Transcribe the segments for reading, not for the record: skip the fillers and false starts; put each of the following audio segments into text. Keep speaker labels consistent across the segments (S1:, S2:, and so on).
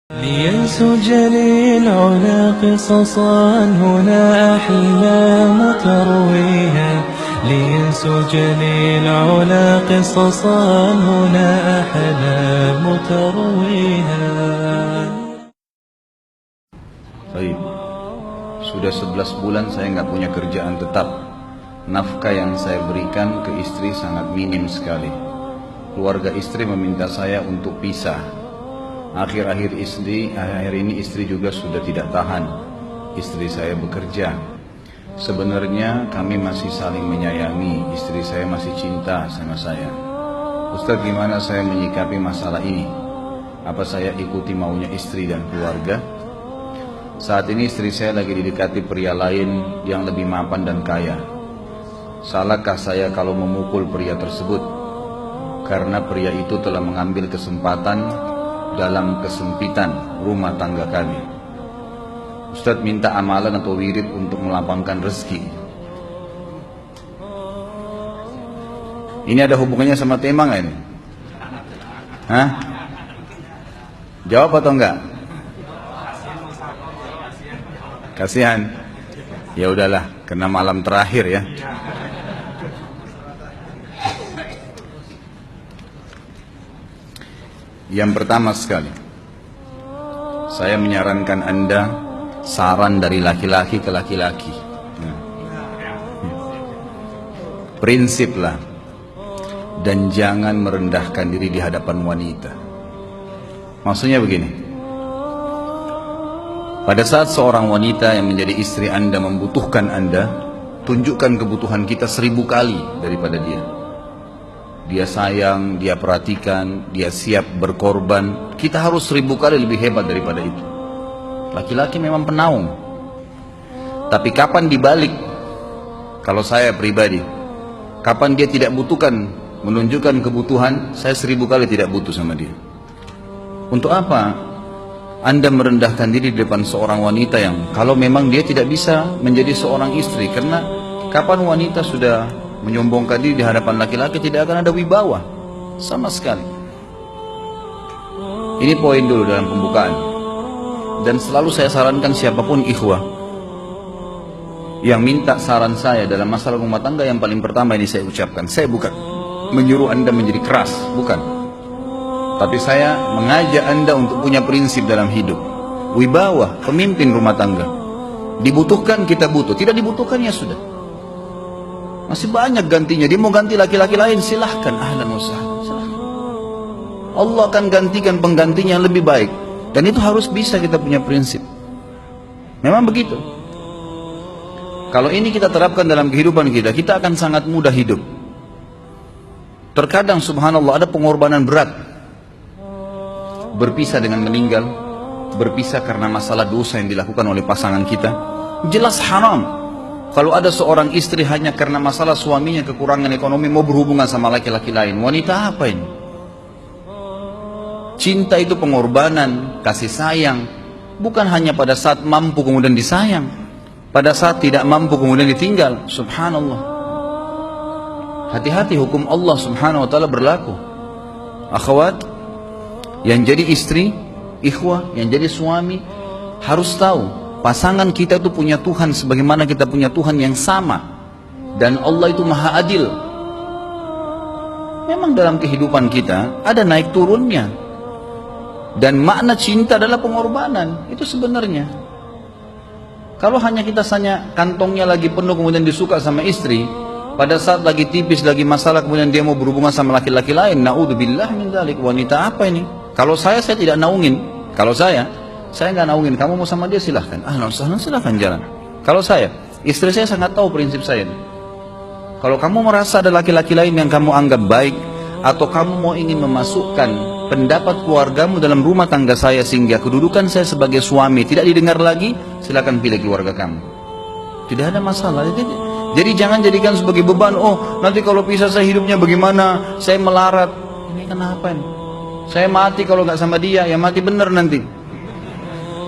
S1: لينسج للعلا قصصا هنا أحلام ترويها لينسج للعلا قصصا هنا أحلام ترويها.
S2: Baik, sudah 11 bulan saya nggak punya kerjaan tetap. Nafkah yang saya berikan ke istri sangat minim sekali. Keluarga istri meminta saya untuk pisah. Akhir-akhir ini istri juga sudah tidak tahan. Istri saya bekerja. Sebenarnya kami masih saling menyayangi. Istri saya masih cinta sama saya. Ustaz, gimana saya menyikapi masalah ini? Apa saya ikuti maunya istri dan keluarga? Saat ini istri saya lagi didekati pria lain yang lebih mapan dan kaya. Salahkah saya kalau memukul pria tersebut? Karena pria itu telah mengambil kesempatan dalam kesempitan rumah tangga kami. Ustadz minta amalan atau wirid untuk melapangkan rezeki. Ini ada hubungannya sama tema nggak ini? Hah? Jawab atau enggak? Kasihan. Ya udahlah, karena malam terakhir ya. Yang pertama sekali, saya menyarankan Anda saran dari laki-laki ke laki-laki. Prinsiplah dan jangan merendahkan diri di hadapan wanita. Maksudnya begini, pada saat seorang wanita yang menjadi istri Anda membutuhkan Anda, tunjukkan kebutuhan kita 1000 kali daripada dia. Dia sayang, dia perhatikan, dia siap berkorban. Kita harus 1000 kali lebih hebat daripada itu. Laki-laki memang penaung. Tapi kapan dibalik? Kalau saya pribadi, kapan dia tidak butuhkan, menunjukkan kebutuhan, saya 1000 kali tidak butuh sama dia. Untuk apa Anda merendahkan diri di depan seorang wanita yang kalau memang dia tidak bisa menjadi seorang istri? Karena kapan wanita sudah menyombongkan diri di hadapan laki-laki, tidak akan ada wibawa sama sekali. Ini poin dulu dalam pembukaan. Dan selalu saya sarankan siapapun ikhwah yang minta saran saya dalam masalah rumah tangga, yang paling pertama ini saya ucapkan, saya bukan menyuruh Anda menjadi keras, bukan. Tapi saya mengajak Anda untuk punya prinsip dalam hidup. Wibawa, pemimpin rumah tangga. Dibutuhkan kita butuh, tidak dibutuhkan ya sudah. Masih banyak gantinya. Dia mau ganti laki-laki lain, silahkan, ahlan wa sahlan, silahkan. Allah akan gantikan penggantinya yang lebih baik. Dan itu harus bisa kita punya prinsip. Memang begitu. Kalau ini kita terapkan dalam kehidupan kita, kita akan sangat mudah hidup. Terkadang subhanallah ada pengorbanan berat. Berpisah dengan meninggal, berpisah karena masalah dosa yang dilakukan oleh pasangan kita, jelas haram. Kalau ada seorang istri hanya karena masalah suaminya kekurangan ekonomi mau berhubungan sama laki-laki lain, wanita apa ini? Cinta itu pengorbanan, kasih sayang. Bukan hanya pada saat mampu kemudian disayang, pada saat tidak mampu kemudian ditinggal. Subhanallah. Hati-hati, hukum Allah subhanahu wa ta'ala berlaku. Akhwat yang jadi istri, ikhwah yang jadi suami, harus tahu pasangan kita itu punya Tuhan sebagaimana kita punya Tuhan yang sama. Dan Allah itu maha adil. Memang dalam kehidupan kita ada naik turunnya. Dan makna cinta adalah pengorbanan. Itu sebenarnya. Kalau hanya kita kantongnya lagi penuh kemudian disuka sama istri, pada saat lagi tipis, lagi masalah kemudian dia mau berhubungan sama laki-laki lain, na'udzubillah min dzalik. Wanita apa ini? Kalau saya tidak naungin. Kalau saya nggak naungin. Kamu mau sama dia silahkan, silahkan jalan. Kalau saya, istri saya sangat tahu prinsip saya. Kalau kamu merasa ada laki-laki lain yang kamu anggap baik, atau kamu mau ingin memasukkan pendapat keluargamu dalam rumah tangga saya sehingga kedudukan saya sebagai suami tidak didengar lagi, silahkan pilih keluarga kamu. Tidak ada masalah. Jadi jangan jadikan sebagai beban. Oh, nanti kalau pisah saya hidupnya bagaimana? Saya melarat. Ini kenapa ini? Saya mati kalau nggak sama dia, ya mati bener nanti.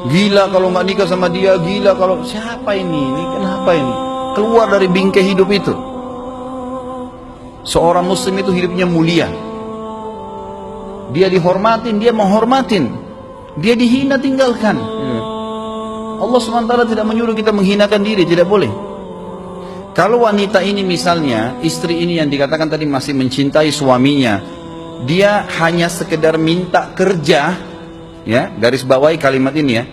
S2: Gila kalau nggak nikah sama dia, gila kalau siapa ini? Ini kenapa ini? Keluar dari bingkai hidup itu. Seorang muslim itu hidupnya mulia. Dia dihormatin, dia menghormatin. Dia dihina, tinggalkan. Allah SWT tidak menyuruh kita menghinakan diri, tidak boleh. Kalau wanita ini misalnya, istri ini yang dikatakan tadi masih mencintai suaminya, dia hanya sekedar minta kerja, ya, garis bawahi kalimat ini ya,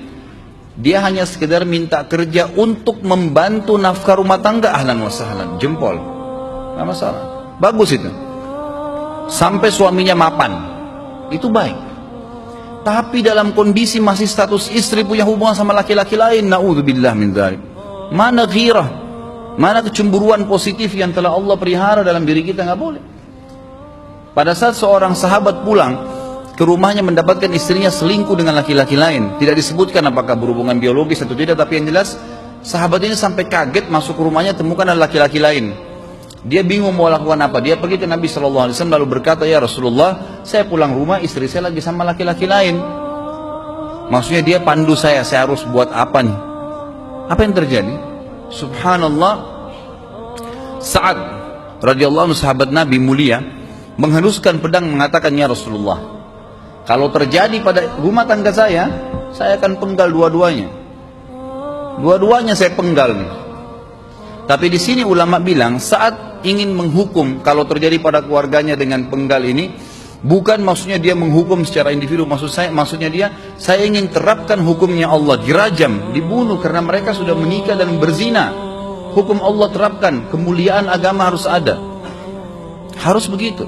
S2: dia hanya sekedar minta kerja untuk membantu nafkah rumah tangga, ahlan wa sahlan, jempol, nggak masalah, bagus itu. Sampai suaminya mapan, itu baik. Tapi dalam kondisi masih status istri punya hubungan sama laki-laki lain, naudzubillah min dzalik. Mana ghirah, mana kecemburuan positif yang telah Allah pelihara dalam diri kita, nggak boleh. Pada saat seorang sahabat pulang ke rumahnya mendapatkan istrinya selingkuh dengan laki-laki lain, tidak disebutkan apakah berhubungan biologis atau tidak, tapi yang jelas sahabat ini sampai kaget masuk ke rumahnya temukan ada laki-laki lain. Dia bingung mau lakukan apa. Dia pergi ke Nabi SAW lalu berkata, ya Rasulullah, saya pulang rumah istri saya lagi sama laki-laki lain. Maksudnya dia pandu saya harus buat apa nih? Apa yang terjadi? Subhanallah, Sa'ad radhiyallahu anhu, sahabat Nabi mulia, menghenuskan pedang mengatakan, ya Rasulullah, kalau terjadi pada rumah tangga saya akan penggal dua-duanya. Dua-duanya saya penggal nih. Tapi di sini ulama bilang saat ingin menghukum kalau terjadi pada keluarganya dengan penggal ini, bukan maksudnya dia menghukum secara individu, maksudnya dia, saya ingin terapkan hukumnya Allah, dirajam, dibunuh karena mereka sudah menikah dan berzina. Hukum Allah terapkan, kemuliaan agama harus ada. Harus begitu.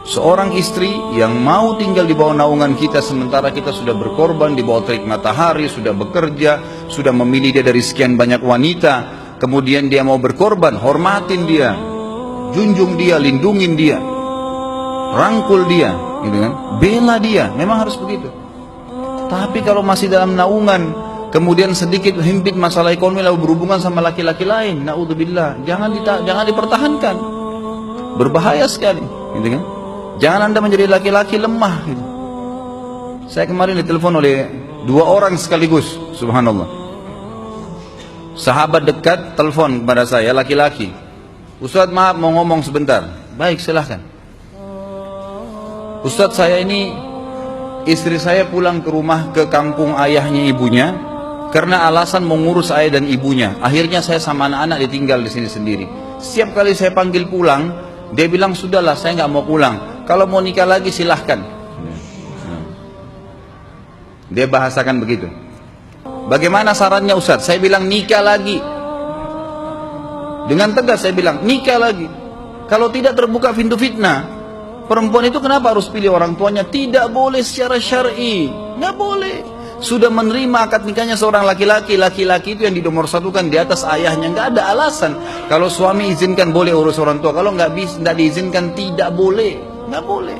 S2: Seorang istri yang mau tinggal di bawah naungan kita sementara kita sudah berkorban di bawah terik matahari, sudah bekerja, sudah memilih dia dari sekian banyak wanita, kemudian dia mau berkorban, hormatin dia, junjung dia, lindungin dia, rangkul dia, gitu kan? Bela dia, memang harus begitu. Tapi kalau masih dalam naungan, kemudian sedikit himpit masalah ekonomi lalu berhubungan sama laki-laki lain, naudzubillah, jangan dipertahankan, berbahaya sekali, gitu kan? Jangan Anda menjadi laki-laki lemah gitu. Saya kemarin ditelepon oleh 2 orang sekaligus, subhanallah. Sahabat dekat telepon kepada saya, laki-laki. Ustaz, maaf mau ngomong sebentar. Baik, silahkan. Ustaz, saya ini, istri saya pulang ke rumah ke kampung ayahnya ibunya karena alasan mengurus ayah dan ibunya. Akhirnya saya sama anak-anak ditinggal di sini sendiri. Setiap kali saya panggil pulang, dia bilang, sudahlah saya nggak mau pulang. Kalau mau nikah lagi silahkan. Dia bahasakan begitu. Bagaimana sarannya Ustaz? Saya bilang nikah lagi. Dengan tegas saya bilang nikah lagi. Kalau tidak terbuka pintu fitnah. Perempuan itu kenapa harus pilih orang tuanya? Tidak boleh secara syar'i. Nggak boleh. Sudah menerima akad nikahnya seorang laki-laki, laki-laki itu yang dinomorsatukan di atas ayahnya, nggak ada alasan. Kalau suami izinkan boleh urus orang tua, kalau nggak diizinkan tidak boleh, nggak boleh.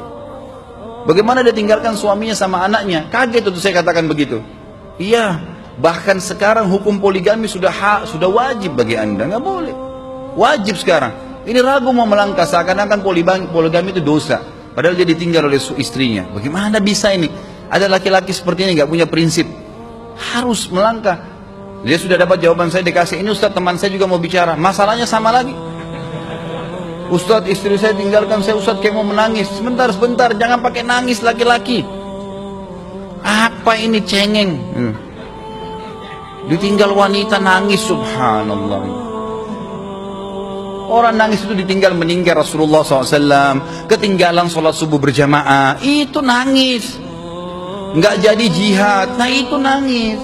S2: Bagaimana dia tinggalkan suaminya sama anaknya? Kaget itu saya katakan begitu. Iya, bahkan sekarang hukum poligami sudah wajib bagi Anda, nggak boleh. Wajib sekarang. Ini ragu mau melangkah seakan-akan poligami itu dosa, padahal dia ditinggal oleh istrinya. Bagaimana bisa ini? Ada laki-laki seperti ini nggak punya prinsip, harus melangkah. Dia sudah dapat jawaban saya dikasih. Ini Ustaz, teman saya juga mau bicara, masalahnya sama lagi. Ustaz, istri saya tinggalkan saya, Ustaz, kayak mau menangis. Sebentar, jangan pakai nangis laki-laki. Apa ini cengeng? Ditinggal wanita nangis, subhanallah. Orang nangis itu ditinggal meninggal Rasulullah SAW, ketinggalan sholat subuh berjamaah, itu nangis. Nggak jadi jihad, nah itu nangis.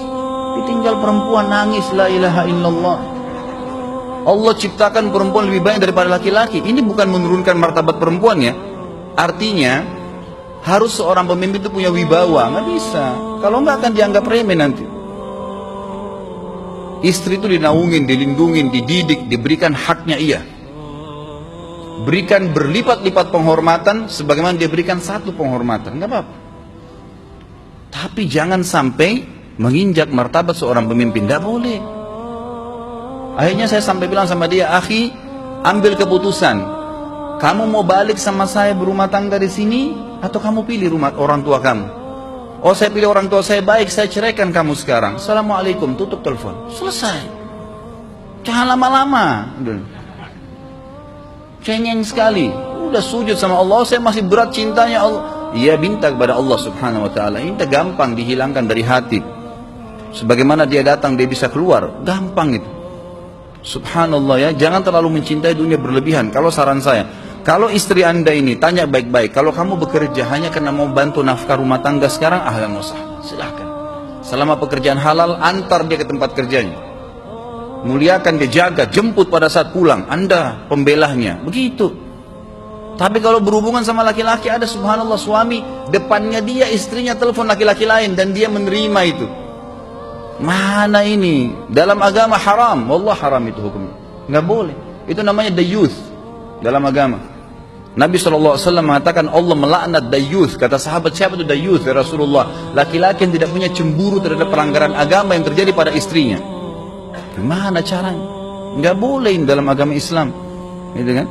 S2: Ditinggal perempuan nangis, la ilaha illallah. Allah ciptakan perempuan lebih banyak daripada laki-laki. Ini bukan menurunkan martabat perempuan ya. Artinya harus seorang pemimpin itu punya wibawa. Nggak bisa, kalau nggak akan dianggap remeh nanti. Istri itu dinaungin, dilindungin, dididik, diberikan haknya ia. Berikan berlipat-lipat penghormatan sebagaimana dia berikan satu penghormatan, nggak apa-apa. Tapi jangan sampai menginjak martabat seorang pemimpin, tidak boleh. Akhirnya saya sampai bilang sama dia, akhi, ambil keputusan. Kamu mau balik sama saya berumah tangga di sini, atau kamu pilih rumah orang tua kamu? Oh, saya pilih orang tua saya, baik, saya ceraikan kamu sekarang. Assalamualaikum, tutup telepon, selesai. Jangan lama-lama. Cengeng sekali. Udah sujud sama Allah, saya masih berat cintanya Allah. ia minta kepada Allah subhanahu wa ta'ala. Ini gampang dihilangkan dari hati. Sebagaimana dia datang, dia bisa keluar. Gampang itu. Subhanallah ya, jangan terlalu mencintai dunia berlebihan. Kalau saran saya, kalau istri anda ini tanya baik-baik, kalau kamu bekerja hanya karena mau bantu nafkah rumah tangga sekarang, ahlan wa sahlan, silahkan. Selama pekerjaan halal, antar dia ke tempat kerjanya. Muliakan dia, jaga, jemput pada saat pulang. Anda pembelahnya, begitu. Tapi kalau berhubungan sama laki-laki, ada subhanallah suami, depannya dia istrinya telepon laki-laki lain dan dia menerima itu. Mana ini? Dalam agama haram. Wallah haram itu hukumnya. Nggak boleh. Itu namanya dayuth dalam agama. Nabi SAW mengatakan Allah melaknat dayuth. Kata sahabat, siapa itu dayuth ya Rasulullah? Laki-laki yang tidak punya cemburu terhadap pelanggaran agama yang terjadi pada istrinya. Gimana caranya? Nggak boleh dalam agama Islam. Gitu kan?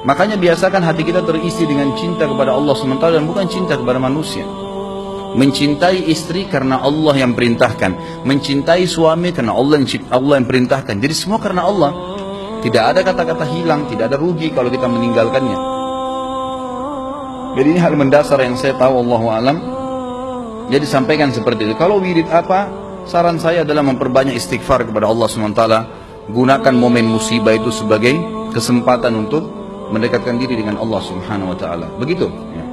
S2: Makanya biasakan hati kita terisi dengan cinta kepada Allah SWT dan bukan cinta kepada manusia. Mencintai istri karena Allah yang perintahkan, mencintai suami karena Allah yang perintahkan. Jadi semua karena Allah. Tidak ada kata-kata hilang, tidak ada rugi kalau kita meninggalkannya. Jadi ini hal mendasar yang saya tahu, Allahu alam. Jadi sampaikan seperti itu. Kalau wirid apa? Saran saya adalah memperbanyak istighfar kepada Allah SWT. Gunakan momen musibah itu sebagai kesempatan untuk mendekatkan diri dengan Allah Subhanahu wa taala. Begitu ya.